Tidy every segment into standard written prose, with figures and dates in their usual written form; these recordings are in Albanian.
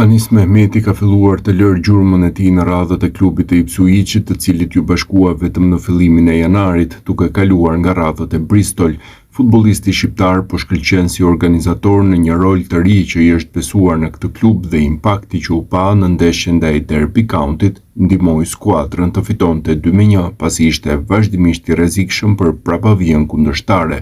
Anis Mehmeti ka filluar të lërë gjurmën e tij në radhët e klubit të Ipswichit, të cilit ju bashkua vetëm në fillimin e janarit, duke kaluar nga radhët e Bristol. Futbollisti shqiptar po shkëlqen si organizator në një rol të ri që i është besuar në këtë klub dhe impakti që u pa në ndeshjen ndaj Derby Countyt ndihmoi skuadrën të fitonte 2-1, pasi ishte vazhdimisht i rrezikshëm për prapavijën kundërshtare.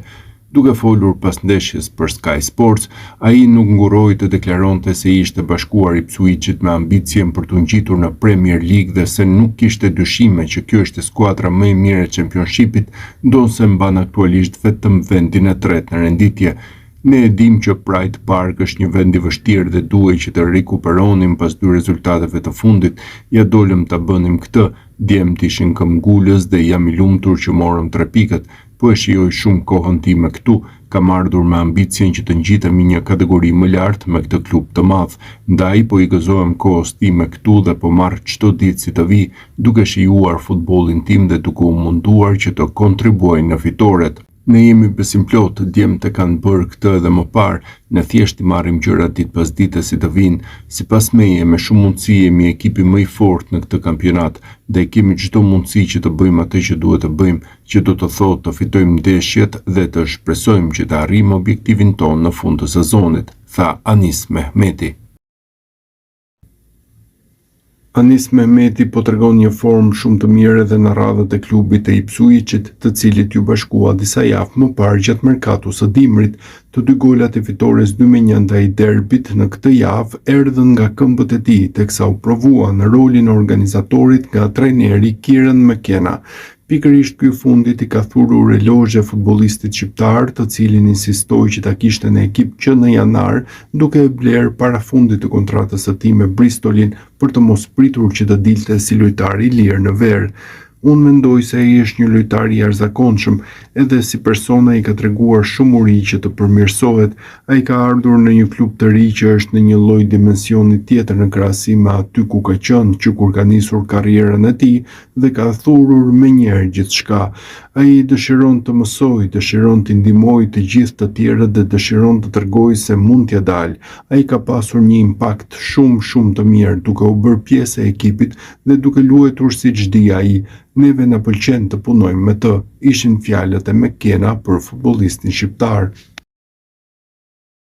Duke folur pas ndeshjes për Sky Sports, ai nuk nguroi të deklaronte se ishte bashkuar Ipswichit me ambicien për të ngjitur në Premier League dhe se nuk kishte dyshime që kjo ishte skuadra më e mirë e Championshipit, ndonse mban aktualisht vetëm vendin e tretë në renditje. Ne e dim që Pride Park është një vend i vështirë dhe duhej që të rikuperonim pas 2 rezultateve të fundit. Ja dolëm ta bënim këtë, djemtë ishin këmbgulës dhe jam i lumtur që morëm 3 pikët. Po e shijoj shumë kohën time këtu, kam ardhur me ambicien që të ngjitemi një kategori më lartë me këtë klub të madh, ndaj po i gëzohem kohës time këtu dhe po marr çdo ditë si të vi, duke shijuar futbollin tim dhe duke u munduar që të kontribuoj në fitoret. Ne jemi besimplot, djemtë kanë bërë këtë edhe më parë, ne thjesht i marrim gjërat ditë pas dite si të vinë. Sipas meje, me shumë mundësi jemi ekipi më i fortë në këtë kampionat dhe kemi çdo mundësi që të bëjmë atë që duhet të bëjmë, që do të thotë të fitojmë ndeshjet dhe të shpresojmë që të arrijmë objektivin tonë në fund të sezonit, tha Anis Mehmeti. Anis Mehmeti po tregon një formë shumë të mirë edhe në radhët e klubit të Ipswichit, të cilit ju bashkua disa javë më parë gjatë merkatos së dimrit. Të 2 golat e fitores 2-1 ndaj Derbyt në këtë javë erdhën nga këmbët e tij, teksa u provua në rolin e organizatorit nga trajneri Kieran McKenna. Pikërisht ky fundit i ka thurur elozhe futbollistit shqiptar, të cilin insistoi që ta kishte në ekip që në janar, duke e bler parafundit të kontratës së tij me Bristolin për të mos pritur që të dilte si lojtar i lirë në verë. Unë mendoj se ai është një lojtar i jashtëzakonshëm, edhe si persona i ka treguar shumë uri që të përmirësohet. Ai ka ardhur në një klub të ri që është në një lloj dimensioni tjetër në krahasim me aty ku ka qenë që kur ka nisur karrierën e tij dhe ka thurur menjëherë gjithçka. Ai dëshiron të mësojë, dëshiron të ndihmojë të gjithë të tjerët dhe dëshiron të tregojë se mund t'ia dalë. Ai ka pasur një impakt shumë të mirë duke u bërë pjesë e ekipit dhe duke luajtur siç di ai. Neve na pëlqen të punojmë me të, ishin fjalët e McKenna për futbollistin shqiptar.